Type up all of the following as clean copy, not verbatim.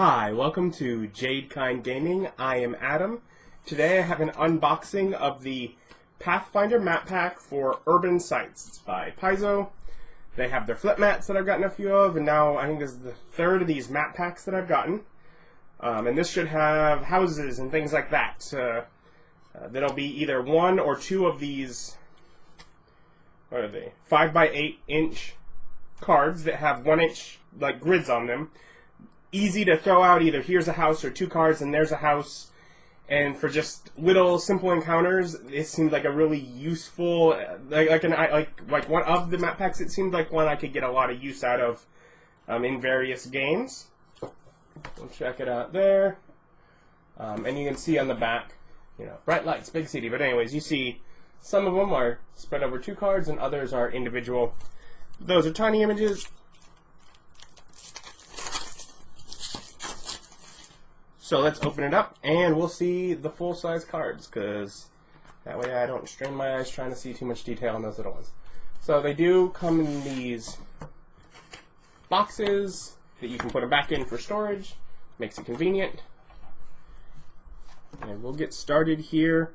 Hi, welcome to Jade Kind Gaming. I am Adam. Today I have an unboxing of the Pathfinder map pack for urban sites. It's by Paizo. They have their flip mats that I've gotten a few of, and now I think this is the third of these map packs that I've gotten. And this should have houses and things like that. There'll be either one or two of these, what are they, 5x8 inch cards that have 1 inch like grids on them. Easy to throw out, either here's a house or two cards and there's a house. And for just little simple encounters, it seemed like a really useful, like one of the map packs. It seemed like one I could get a lot of use out of in various games. We'll check it out there, and you can see on the back, bright lights, big city. But anyways, you see some of them are spread over two cards, and others are individual. Those are tiny images. So let's open it up, and we'll see the full-size cards, because that way I don't strain my eyes trying to see too much detail on those little ones. So they do come in these boxes that you can put them back in for storage. Makes it convenient. And we'll get started here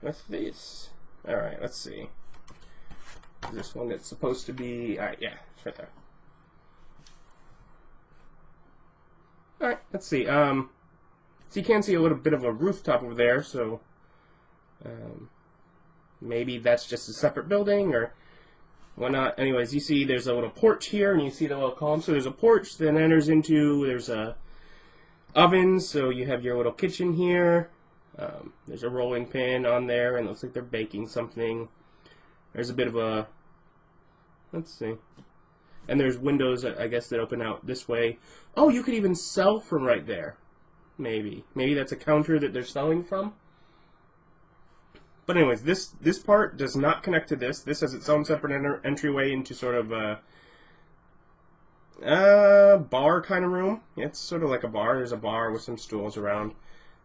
with these. Alright, let's see. This one that's supposed to be... Alright, yeah, it's right there. Alright, let's see. So you can see a little bit of a rooftop over there, so maybe that's just a separate building or whatnot. Anyways, you see there's a little porch here, and you see the little column. So there's a porch that enters into, there's a oven, so you have your little kitchen here. There's a rolling pin on there, and it looks like they're baking something. There's a bit of a, let's see. And there's windows, I guess, that open out this way. Oh, you could even sell from right there. Maybe. Maybe that's a counter that they're selling from. But anyways, this part does not connect to this. This has its own separate entryway into sort of a bar kind of room. It's sort of like a bar. There's a bar with some stools around.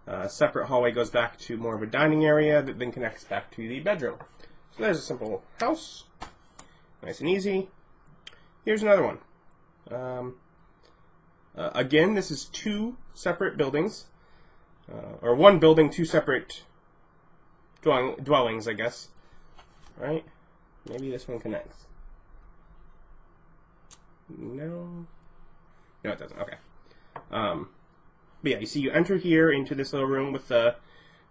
A separate hallway goes back to more of a dining area that then connects back to the bedroom. So there's a simple house. Nice and easy. Here's another one. Again, this is two separate buildings, or one building, two separate dwellings, I guess. Right? Maybe this one connects. No, it doesn't. Okay. But yeah, you see, you enter here into this little room with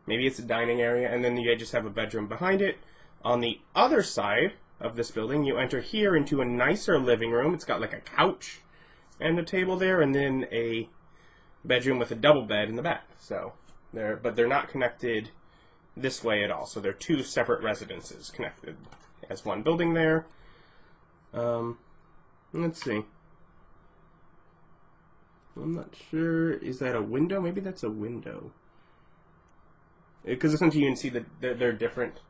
maybe it's a dining area, and then you just have a bedroom behind it. On the other side of this building, you enter here into a nicer living room. It's got like a couch and a table there, and then a bedroom with a double bed in the back. So but they're not connected this way at all. So they're two separate residences connected as one building there. Let's see. I'm not sure. Is that a window? Maybe that's a window. Because essentially you can see that they're different.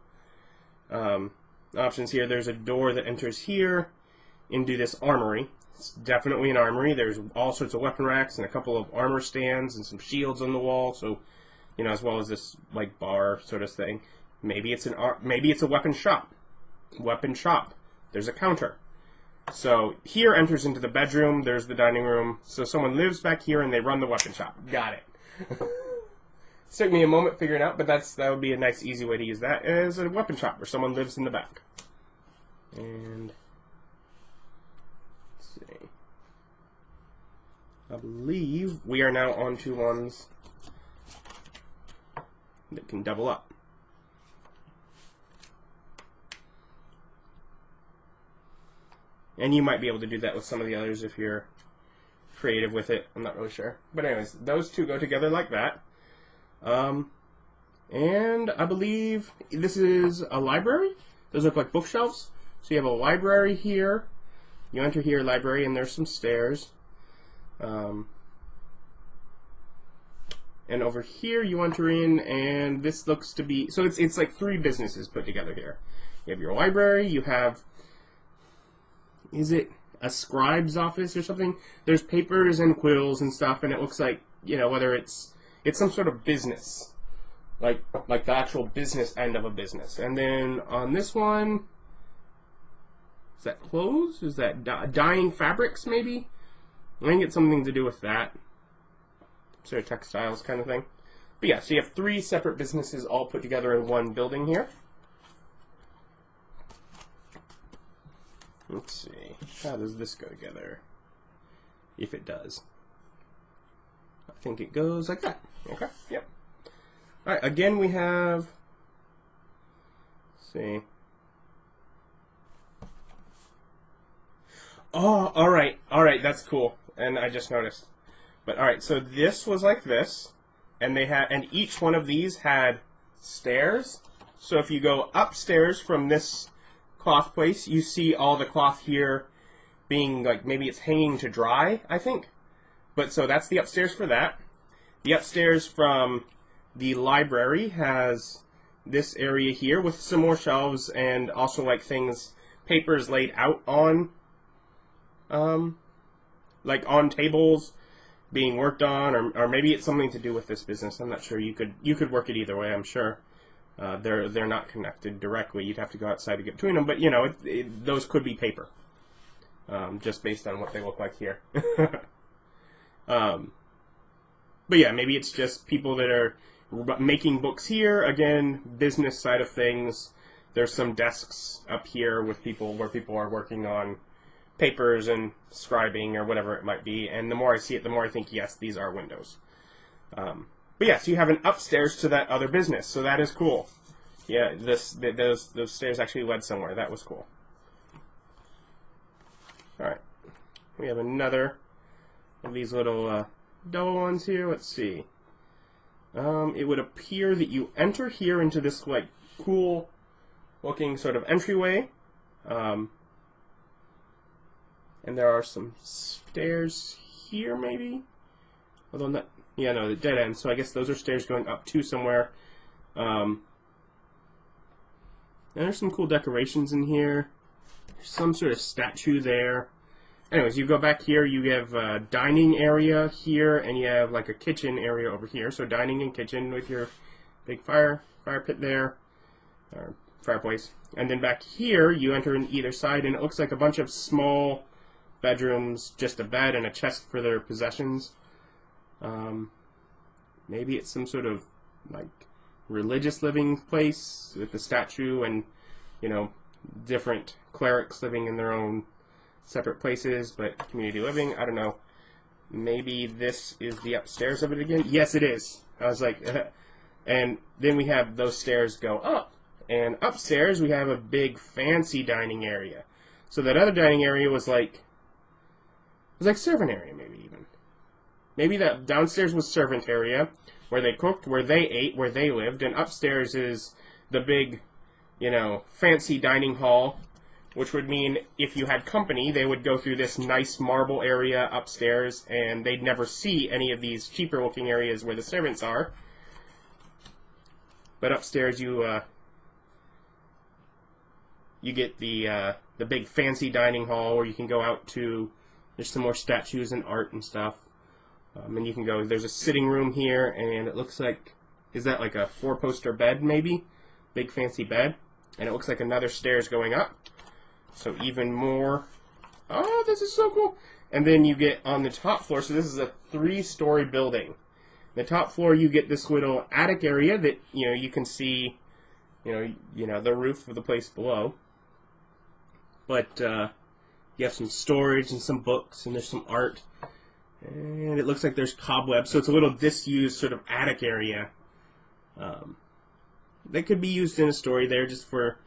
Options here. There's a door that enters here into this armory. It's definitely an armory. There's all sorts of weapon racks and a couple of armor stands and some shields on the wall. So, as well as this like bar sort of thing. Maybe it's a weapon shop. Weapon shop. There's a counter. So here enters into the bedroom. There's the dining room. So someone lives back here and they run the weapon shop. Got it. It took me a moment figuring out, but that would be a nice, easy way to use that as a weapon shop where someone lives in the back. And let's see. I believe we are now on to ones that can double up. And you might be able to do that with some of the others if you're creative with it. I'm not really sure. But anyways, those two go together like that. And I believe this is a library. Those look like bookshelves. So you have a library here. You enter here, library, and there's some stairs. And over here you enter in, and this looks to be, so it's like three businesses put together here. You have your library, you have, is it a scribe's office or something? There's papers and quills and stuff, and it looks like, whether it's some sort of business, like the actual business end of a business. And then on this one, is that clothes? Is that dyeing fabrics, maybe? I think it's something to do with that. sort of textiles kind of thing. But yeah, so you have 3 separate businesses all put together in one building here. Let's see. How does this go together? If it does. I think it goes like that. Okay, yep. Alright, again we have... Let's see. Oh, alright, that's cool. And I just noticed. But alright, so this was like this. And they had, and each one of these had stairs. So if you go upstairs from this cloth place, you see all the cloth here being like, maybe it's hanging to dry, I think. But so that's the upstairs for that. The upstairs from the library has this area here with some more shelves and also like things, papers laid out on, like on tables being worked on, or maybe it's something to do with this business. I'm not sure. You could work it either way, I'm sure. They're not connected directly. You'd have to go outside to get between them. But you know, those could be paper, just based on what they look like here. But yeah, maybe it's just people that are making books here. Again, business side of things. There's some desks up here with people where people are working on papers and scribing or whatever it might be. And the more I see it, the more I think, yes, these are windows. But yeah, so you have an upstairs to that other business, so that is cool. Yeah, those stairs actually led somewhere. That was cool. All right, we have another of these little double ones here. Let's see. It would appear that you enter here into this like cool looking sort of entryway. And there are some stairs here, maybe? Although not, yeah, no, the dead end. So I guess those are stairs going up to somewhere. And there's some cool decorations in here. There's some sort of statue there. Anyways, you go back here, you have a dining area here, and you have like a kitchen area over here. So dining and kitchen with your big fire pit there, or fireplace. And then back here, you enter in either side, and it looks like a bunch of small bedrooms, just a bed and a chest for their possessions. Maybe it's some sort of like religious living place with the statue and, you know, different clerics living in their own separate places, but community living. I don't know. Maybe this is the upstairs of it again. Yes, it is. I was like, and then we have those stairs go up, and upstairs we have a big fancy dining area. So that other dining area was like servant area, maybe even. Maybe that downstairs was servant area, where they cooked, where they ate, where they lived, and upstairs is the big, you know, fancy dining hall, which would mean if you had company, they would go through this nice marble area upstairs, and they'd never see any of these cheaper looking areas where the servants are. But upstairs you get the big fancy dining hall where you can go out to. There's some more statues and art and stuff. And you can go, there's a sitting room here, and it looks like, is that like a 4-poster bed maybe? Big fancy bed. And it looks like another stairs going up. So even more. Oh, this is so cool. And then you get on the top floor, so this is a 3-story building. The top floor you get this little attic area that, you know, you can see, you know, the roof of the place below. But you have some storage and some books, and there's some art. And it looks like there's cobwebs, so it's a little disused sort of attic area. That could be used in a story there just for,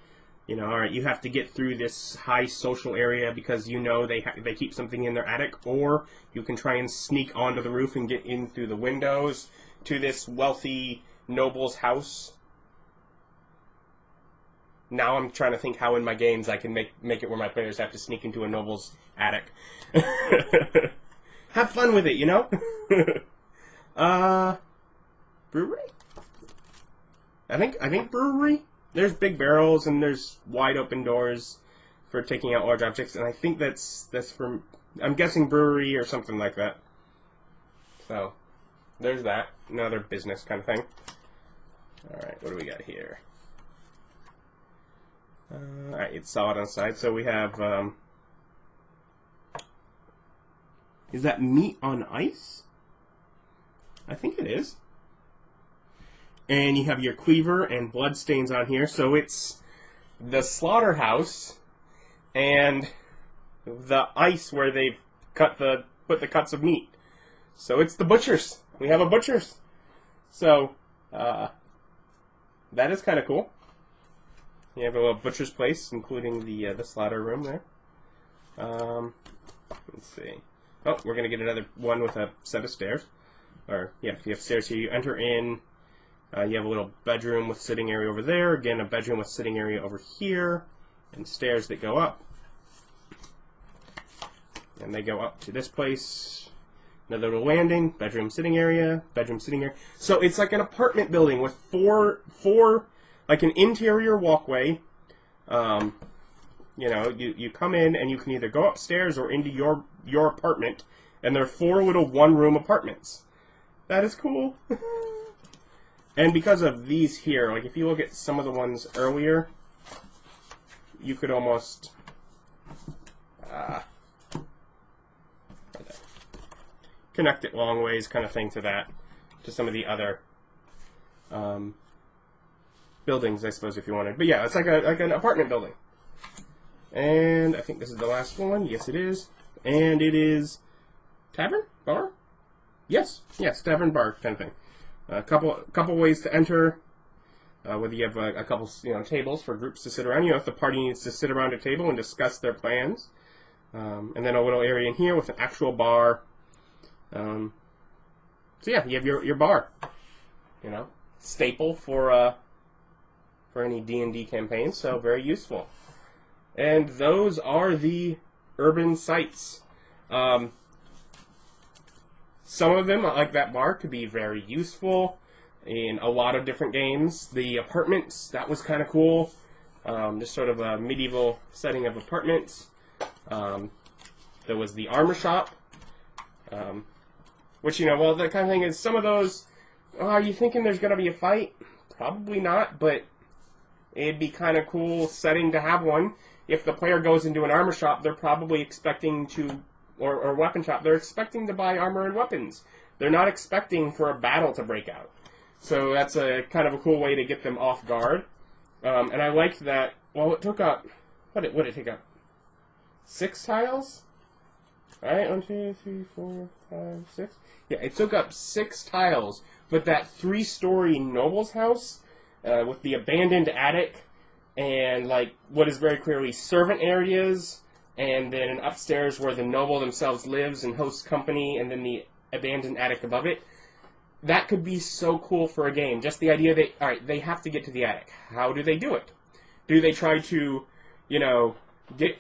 you know, alright, you have to get through this high social area because you know they keep something in their attic, or you can try and sneak onto the roof and get in through the windows to this wealthy noble's house. Now I'm trying to think how in my games I can make it where my players have to sneak into a noble's attic. Have fun with it, you know? Brewery? I think brewery. There's big barrels and there's wide open doors for taking out large objects, and I think that's from, I'm guessing brewery or something like that. So there's that. Another business kind of thing. Alright, what do we got here? Alright, it's solid on the side. So we have, is that meat on ice? I think it is. And you have your cleaver and bloodstains on here. So it's the slaughterhouse and the ice where they've put the cuts of meat. So it's the butchers. We have a butchers. So that is kind of cool. You have a little butcher's place, including the slaughter room there. Let's see. Oh, we're gonna get another one with a set of stairs. Or yeah, you have stairs here. You enter in. You have a little bedroom with sitting area over there. Again, a bedroom with sitting area over here, and stairs that go up. And they go up to this place. Another little landing, bedroom sitting area, bedroom sitting area. So it's like an apartment building with four like an interior walkway. You know, you come in and you can either go upstairs or into your apartment, and there are 4 little one-room apartments. That is cool. And because of these here, like if you look at some of the ones earlier, you could almost connect it long ways, kind of thing, to some of the other buildings, I suppose, if you wanted. But yeah, it's like an apartment building. And I think this is the last one. Yes, it is. And it is tavern? Bar? Yes, tavern, bar, kind of thing. A couple ways to enter. Whether you have a couple, tables for groups to sit around. If the party needs to sit around a table and discuss their plans. And then a little area in here with an actual bar. So yeah, you have your bar. Staple for any D&D campaigns. So very useful. And those are the urban sites. Some of them, like that bar, could be very useful in a lot of different games. The apartments, that was kind of cool. Just sort of a medieval setting of apartments. There was the armor shop, which, well, the kind of thing is, some of those, are you thinking there's going to be a fight? Probably not, but it'd be kind of cool setting to have one. If the player goes into an armor shop, they're probably expecting to, or weapon shop, they're expecting to buy armor and weapons. They're not expecting for a battle to break out. So that's a kind of a cool way to get them off guard. And I liked that, well, it took up, what did it take up? 6 tiles? Alright, 1, 2, 3, 4, 5, 6. Yeah, it took up 6 tiles, but that 3-story noble's house, with the abandoned attic, and like what is very clearly servant areas, and then an upstairs where the noble themselves lives and hosts company, and then the abandoned attic above it. That could be so cool for a game. Just the idea that, alright, they have to get to the attic. How do they do it? Do they try to, get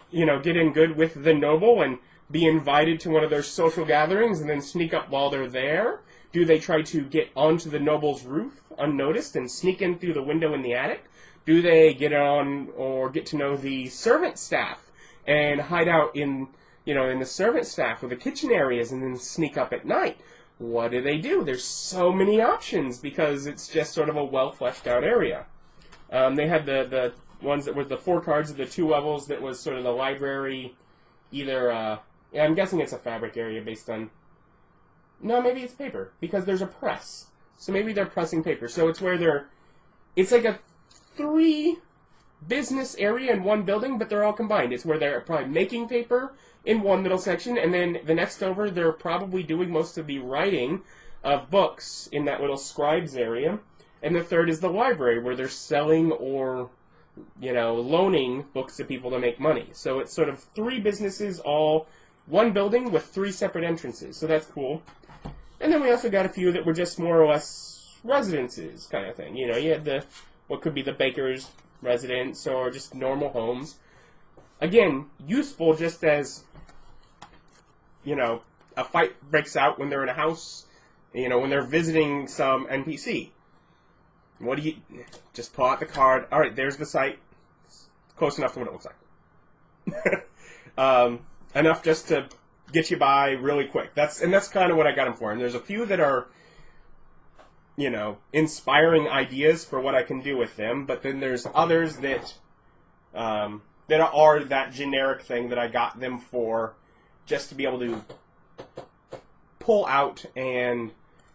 in good with the noble and be invited to one of their social gatherings and then sneak up while they're there? Do they try to get onto the noble's roof unnoticed and sneak in through the window in the attic? Do they get on or get to know the servant staff and hide out in the servant staff or the kitchen areas and then sneak up at night? What do they do? There's so many options because it's just sort of a well fleshed out area. They had the ones that were the 4 cards of the 2 levels that was sort of the library, either, I'm guessing it's a fabric area based on, no, maybe it's paper, because there's a press. So maybe they're pressing paper. So it's where it's like a 3 business area in one building, but they're all combined. It's where they're probably making paper in one middle section, and then the next over, they're probably doing most of the writing of books in that little scribes area. And the third is the library, where they're selling or, loaning books to people to make money. So it's sort of 3 businesses, all one building with 3 separate entrances. So that's cool. And then we also got a few that were just more or less residences kind of thing. You had what could be the baker's residence or just normal homes. Again, useful just as, a fight breaks out when they're in a house, when they're visiting some NPC. What do you, just pull out the card, alright, there's the site, it's close enough to what it looks like. Enough just to get you by really quick. That's kind of what I got them for. And there's a few that are, inspiring ideas for what I can do with them, but then there's others that are that generic thing that I got them for just to be able to pull out and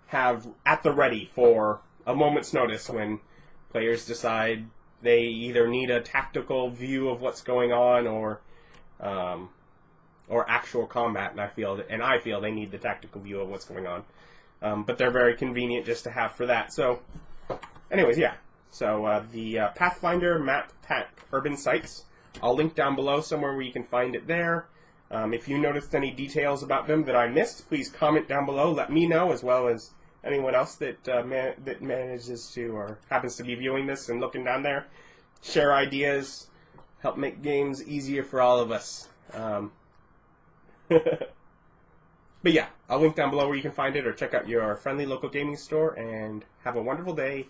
have at the ready for a moment's notice when players decide they either need a tactical view of what's going on or actual combat, and I feel they need the tactical view of what's going on. But they're very convenient just to have for that. So, anyways, yeah. So the Pathfinder Map Pack Urban Sites, I'll link down below somewhere where you can find it there. If you noticed any details about them that I missed, please comment down below. Let me know, as well as anyone else that that manages to or happens to be viewing this and looking down there. Share ideas, help make games easier for all of us. But yeah, I'll link down below where you can find it, or check out your friendly local gaming store, and have a wonderful day.